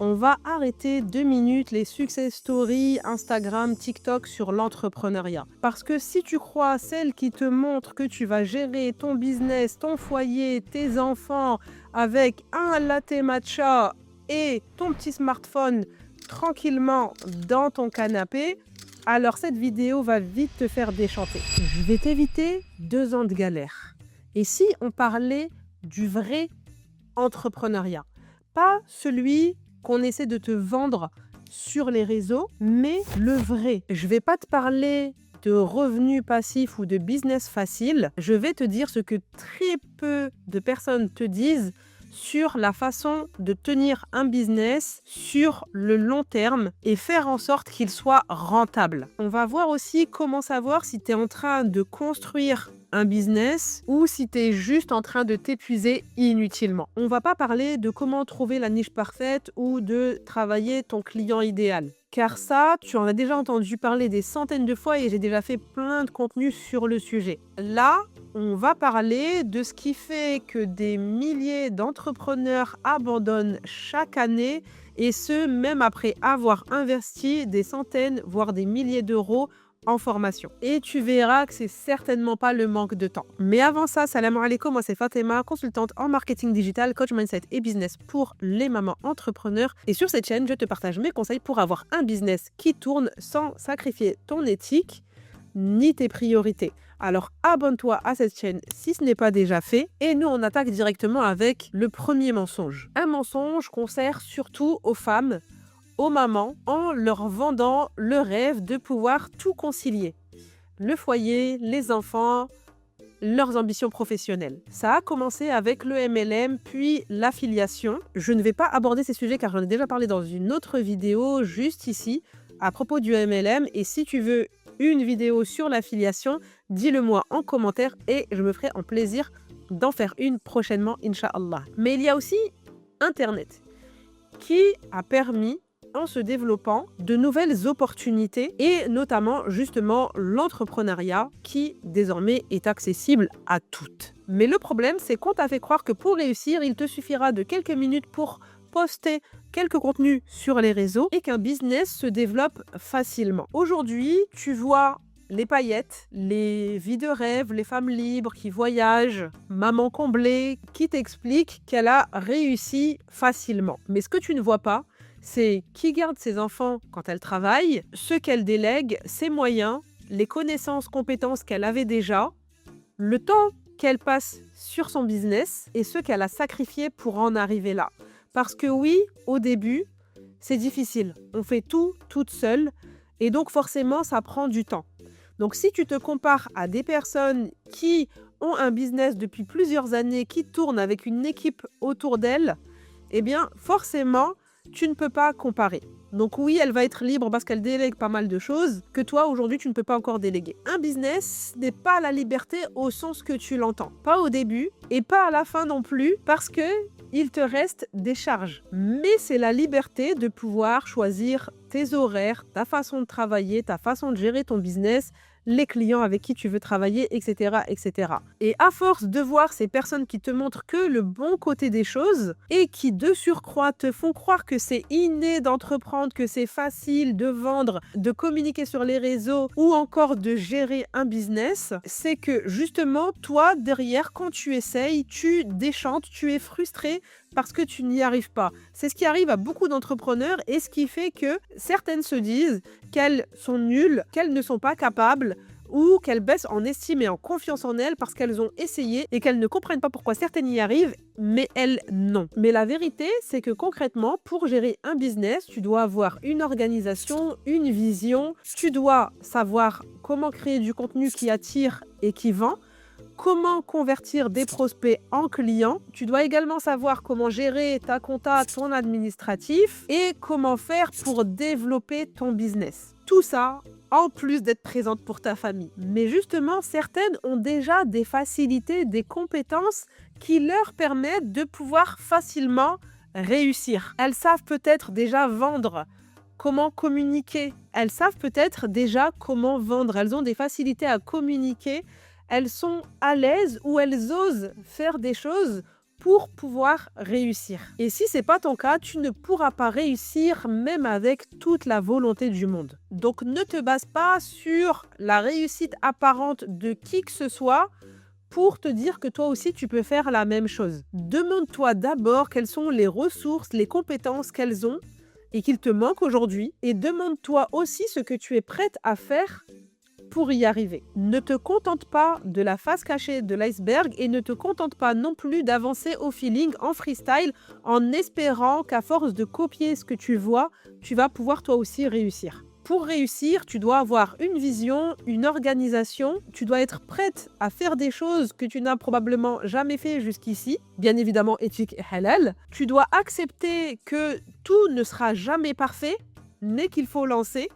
On va arrêter 2 minutes les success stories Instagram, TikTok sur l'entrepreneuriat. Parce que si tu crois celles qui te montrent que tu vas gérer ton business, ton foyer, tes enfants avec un latte matcha et ton petit smartphone tranquillement dans ton canapé, alors cette vidéo va vite te faire déchanter. Je vais t'éviter 2 ans de galère. Et si on parlait du vrai entrepreneuriat, pas celui qu'on essaie de te vendre sur les réseaux, mais le vrai. Je vais pas te parler de revenus passifs ou de business facile. Je vais te dire ce que très peu de personnes te disent sur la façon de tenir un business sur le long terme et faire en sorte qu'il soit rentable. On va voir aussi comment savoir si tu es en train de construire un business ou si tu es juste en train de t'épuiser inutilement. On va pas parler de comment trouver la niche parfaite ou de travailler ton client idéal. Car ça, tu en as déjà entendu parler des centaines de fois et j'ai déjà fait plein de contenus sur le sujet. Là, on va parler de ce qui fait que des milliers d'entrepreneurs abandonnent chaque année et ce, même après avoir investi des centaines, voire des milliers d'euros en formation. Et tu verras que c'est certainement pas le manque de temps. Mais avant ça, salam alaikum, moi c'est Fatima, consultante en marketing digital, coach mindset et business pour les mamans entrepreneurs. Et sur cette chaîne, je te partage mes conseils pour avoir un business qui tourne sans sacrifier ton éthique ni tes priorités. Alors abonne-toi à cette chaîne si ce n'est pas déjà fait. Et nous, on attaque directement avec le premier mensonge. Un mensonge qu'on sert surtout aux femmes, aux mamans, en leur vendant le rêve de pouvoir tout concilier. Le foyer, les enfants, leurs ambitions professionnelles. Ça a commencé avec le MLM, puis l'affiliation. Je ne vais pas aborder ces sujets car j'en ai déjà parlé dans une autre vidéo juste ici à propos du MLM. Et si tu veux une vidéo sur l'affiliation, dis-le-moi en commentaire et je me ferai un plaisir d'en faire une prochainement, Inch'Allah. Mais il y a aussi Internet qui a permis, en se développant, de nouvelles opportunités et notamment justement l'entrepreneuriat qui désormais est accessible à toutes. Mais le problème, c'est qu'on t'a fait croire que pour réussir, il te suffira de quelques minutes pour poster quelques contenus sur les réseaux et qu'un business se développe facilement. Aujourd'hui, tu vois les paillettes, les vies de rêve, les femmes libres qui voyagent, maman comblée, qui t'explique qu'elle a réussi facilement. Mais ce que tu ne vois pas, c'est qui garde ses enfants quand elle travaille, ce qu'elle délègue, ses moyens, les connaissances, compétences qu'elle avait déjà, le temps qu'elle passe sur son business et ce qu'elle a sacrifié pour en arriver là. Parce que oui, au début, c'est difficile. On fait tout toute seule et donc forcément, ça prend du temps. Donc si tu te compares à des personnes qui ont un business depuis plusieurs années, qui tournent avec une équipe autour d'elles, eh bien forcément, tu ne peux pas comparer. Donc oui, elle va être libre parce qu'elle délègue pas mal de choses que toi, aujourd'hui, tu ne peux pas encore déléguer. Un business n'est pas la liberté au sens que tu l'entends. Pas au début et pas à la fin non plus parce que il te reste des charges. Mais c'est la liberté de pouvoir choisir tes horaires, ta façon de travailler, ta façon de gérer ton business, les clients avec qui tu veux travailler, etc., etc. Et à force de voir ces personnes qui te montrent que le bon côté des choses et qui de surcroît te font croire que c'est inné d'entreprendre, que c'est facile de vendre, de communiquer sur les réseaux ou encore de gérer un business, c'est que justement, toi, derrière, quand tu essayes, tu déchantes, tu es frustré parce que tu n'y arrives pas. C'est ce qui arrive à beaucoup d'entrepreneurs et ce qui fait que certaines se disent qu'elles sont nulles, qu'elles ne sont pas capables ou qu'elles baissent en estime et en confiance en elles parce qu'elles ont essayé et qu'elles ne comprennent pas pourquoi certaines y arrivent, mais elles non. Mais la vérité, c'est que concrètement, pour gérer un business, tu dois avoir une organisation, une vision, tu dois savoir comment créer du contenu qui attire et qui vend, comment convertir des prospects en clients. Tu dois également savoir comment gérer ta compta, ton administratif et comment faire pour développer ton business. Tout ça en plus d'être présente pour ta famille. Mais justement, certaines ont déjà des facilités, des compétences qui leur permettent de pouvoir facilement réussir. Elles savent peut-être déjà vendre, comment communiquer. Elles savent peut-être déjà comment vendre. Elles ont des facilités à communiquer. Elles sont à l'aise ou elles osent faire des choses pour pouvoir réussir. Et si c'est pas ton cas, tu ne pourras pas réussir même avec toute la volonté du monde. Donc ne te base pas sur la réussite apparente de qui que ce soit pour te dire que toi aussi tu peux faire la même chose. Demande-toi d'abord quelles sont les ressources, les compétences qu'elles ont et qu'il te manque aujourd'hui, et demande-toi aussi ce que tu es prête à faire pour y arriver. Ne te contente pas de la face cachée de l'iceberg et ne te contente pas non plus d'avancer au feeling, en freestyle, en espérant qu'à force de copier ce que tu vois, tu vas pouvoir toi aussi réussir. Pour réussir, tu dois avoir une vision, une organisation, tu dois être prête à faire des choses que tu n'as probablement jamais fait jusqu'ici, bien évidemment éthique et halal. Tu dois accepter que tout ne sera jamais parfait, mais qu'il faut lancer,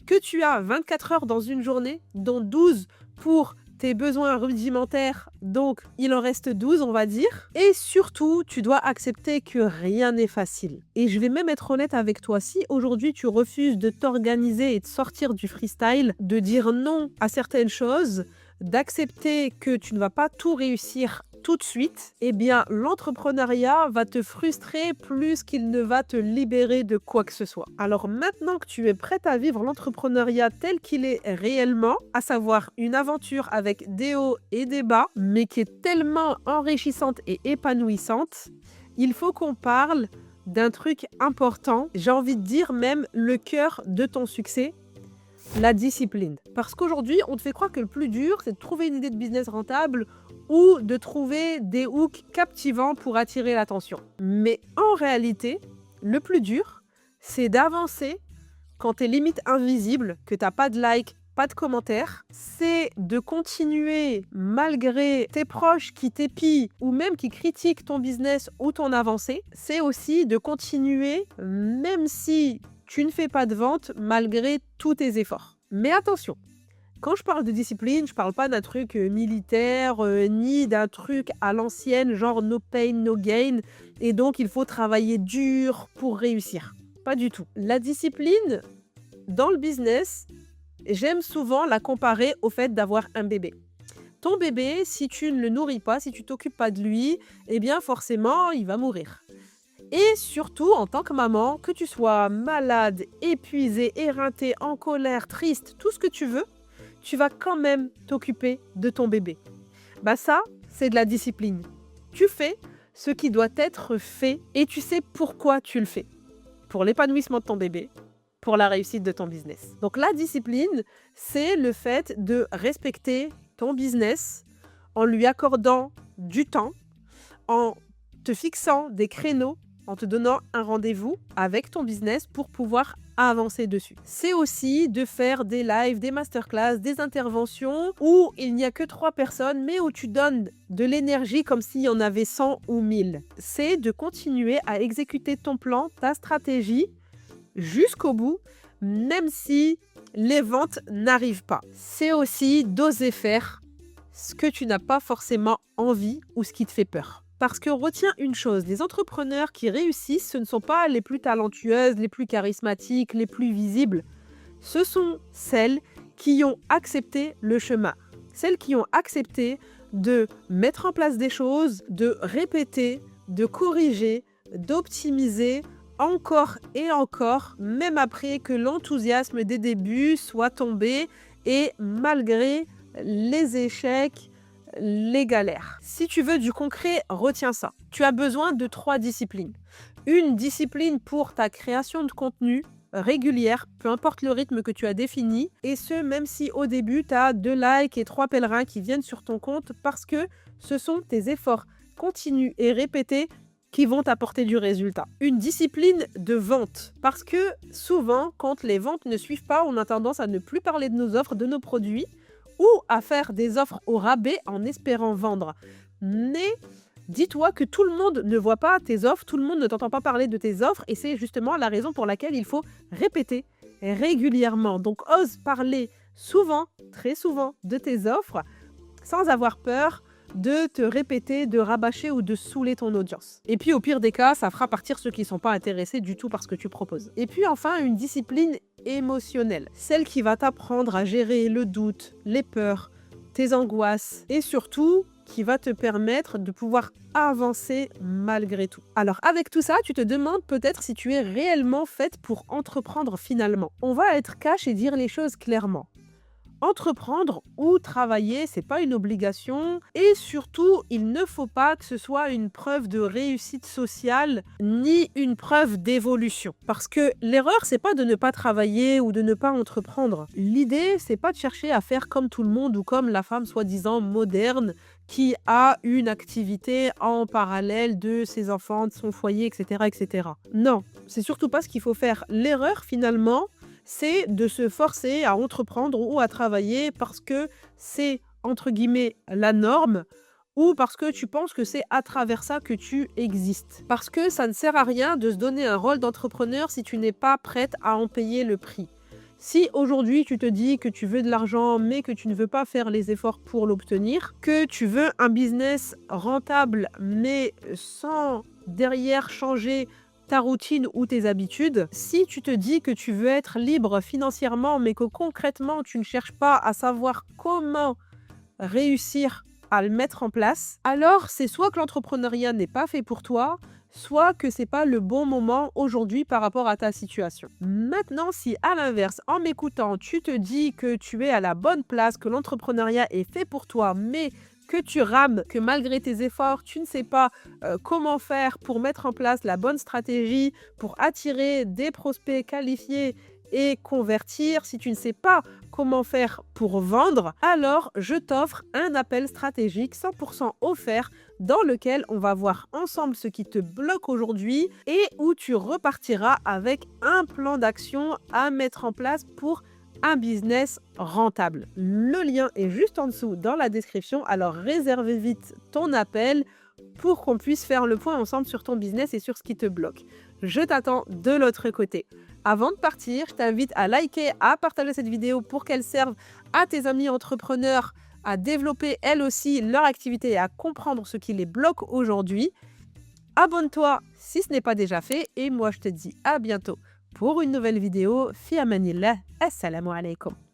que tu as 24 heures dans une journée, dont 12 pour tes besoins rudimentaires, donc il en reste 12 on va dire. Et surtout, tu dois accepter que rien n'est facile. Et je vais même être honnête avec toi, si aujourd'hui tu refuses de t'organiser et de sortir du freestyle, de dire non à certaines choses, d'accepter que tu ne vas pas tout réussir tout de suite, eh bien l'entrepreneuriat va te frustrer plus qu'il ne va te libérer de quoi que ce soit. Alors maintenant que tu es prête à vivre l'entrepreneuriat tel qu'il est réellement, à savoir une aventure avec des hauts et des bas, mais qui est tellement enrichissante et épanouissante, il faut qu'on parle d'un truc important, j'ai envie de dire même le cœur de ton succès, la discipline. Parce qu'aujourd'hui, on te fait croire que le plus dur, c'est de trouver une idée de business rentable ou de trouver des hooks captivants pour attirer l'attention. Mais en réalité, le plus dur, c'est d'avancer quand t'es limite invisible, que t'as pas de like, pas de commentaires. C'est de continuer malgré tes proches qui t'épient ou même qui critiquent ton business ou ton avancée. C'est aussi de continuer même si tu ne fais pas de vente malgré tous tes efforts. Mais attention, quand je parle de discipline, je parle pas d'un truc militaire, ni d'un truc à l'ancienne, genre no pain, no gain, et donc il faut travailler dur pour réussir. Pas du tout. La discipline, dans le business, j'aime souvent la comparer au fait d'avoir un bébé. Ton bébé, si tu ne le nourris pas, si tu t'occupes pas de lui, eh bien forcément, il va mourir. Et surtout, en tant que maman, que tu sois malade, épuisée, éreintée, en colère, triste, tout ce que tu veux, tu vas quand même t'occuper de ton bébé. Bah ça, c'est de la discipline. Tu fais ce qui doit être fait et tu sais pourquoi tu le fais. Pour l'épanouissement de ton bébé, pour la réussite de ton business. Donc la discipline, c'est le fait de respecter ton business en lui accordant du temps, en te fixant des créneaux, en te donnant un rendez-vous avec ton business pour pouvoir avancer dessus. C'est aussi de faire des lives, des masterclass, des interventions où il n'y a que 3 personnes, mais où tu donnes de l'énergie comme s'il y en avait 100 ou 1000. C'est de continuer à exécuter ton plan, ta stratégie jusqu'au bout, même si les ventes n'arrivent pas. C'est aussi d'oser faire ce que tu n'as pas forcément envie ou ce qui te fait peur. Parce que retiens une chose, les entrepreneurs qui réussissent, ce ne sont pas les plus talentueuses, les plus charismatiques, les plus visibles. Ce sont celles qui ont accepté le chemin. Celles qui ont accepté de mettre en place des choses, de répéter, de corriger, d'optimiser encore et encore, même après que l'enthousiasme des débuts soit tombé et malgré les échecs, les galères. Si tu veux du concret, retiens ça. Tu as besoin de 3 disciplines. Une discipline pour ta création de contenu régulière, peu importe le rythme que tu as défini, et ce, même si au début, tu as 2 likes et 3 pèlerins qui viennent sur ton compte parce que ce sont tes efforts continus et répétés qui vont t'apporter du résultat. Une discipline de vente, parce que souvent, quand les ventes ne suivent pas, on a tendance à ne plus parler de nos offres, de nos produits, ou à faire des offres au rabais en espérant vendre. Mais dis-toi que tout le monde ne voit pas tes offres, tout le monde ne t'entend pas parler de tes offres, et c'est justement la raison pour laquelle il faut répéter régulièrement. Donc ose parler souvent, très souvent, de tes offres, sans avoir peur de te répéter, de rabâcher ou de saouler ton audience. Et puis au pire des cas, ça fera partir ceux qui ne sont pas intéressés du tout par ce que tu proposes. Et puis enfin, une discipline émotionnelle, celle qui va t'apprendre à gérer le doute, les peurs, tes angoisses et surtout qui va te permettre de pouvoir avancer malgré tout. Alors avec tout ça, tu te demandes peut-être si tu es réellement faite pour entreprendre finalement. On va être cash et dire les choses clairement. Entreprendre ou travailler, c'est pas une obligation et surtout, il ne faut pas que ce soit une preuve de réussite sociale ni une preuve d'évolution. Parce que l'erreur, c'est pas de ne pas travailler ou de ne pas entreprendre. L'idée, c'est pas de chercher à faire comme tout le monde ou comme la femme soi-disant moderne qui a une activité en parallèle de ses enfants, de son foyer, etc., etc. Non, c'est surtout pas ce qu'il faut faire. L'erreur, finalement, c'est de se forcer à entreprendre ou à travailler parce que c'est, entre guillemets, la norme ou parce que tu penses que c'est à travers ça que tu existes. Parce que ça ne sert à rien de se donner un rôle d'entrepreneur si tu n'es pas prête à en payer le prix. Si aujourd'hui tu te dis que tu veux de l'argent mais que tu ne veux pas faire les efforts pour l'obtenir, que tu veux un business rentable mais sans derrière changer ta routine ou tes habitudes, si tu te dis que tu veux être libre financièrement, mais que concrètement, tu ne cherches pas à savoir comment réussir à le mettre en place, alors c'est soit que l'entrepreneuriat n'est pas fait pour toi, soit que c'est pas le bon moment aujourd'hui par rapport à ta situation. Maintenant, si à l'inverse, en m'écoutant, tu te dis que tu es à la bonne place, que l'entrepreneuriat est fait pour toi, mais que tu rames, que malgré tes efforts, tu ne sais pas comment faire pour mettre en place la bonne stratégie, pour attirer des prospects qualifiés et convertir, si tu ne sais pas comment faire pour vendre, alors je t'offre un appel stratégique 100% offert dans lequel on va voir ensemble ce qui te bloque aujourd'hui et où tu repartiras avec un plan d'action à mettre en place pour un business rentable. Le lien est juste en dessous dans la description, alors réservez vite ton appel pour qu'on puisse faire le point ensemble sur ton business et sur ce qui te bloque. Je t'attends de l'autre côté. Avant de partir, je t'invite à liker, à partager cette vidéo pour qu'elle serve à tes amis entrepreneurs à développer elles aussi leur activité et à comprendre ce qui les bloque aujourd'hui. Abonne-toi si ce n'est pas déjà fait et moi je te dis à bientôt pour une nouvelle vidéo. Fi amanillah, assalamu alaikum.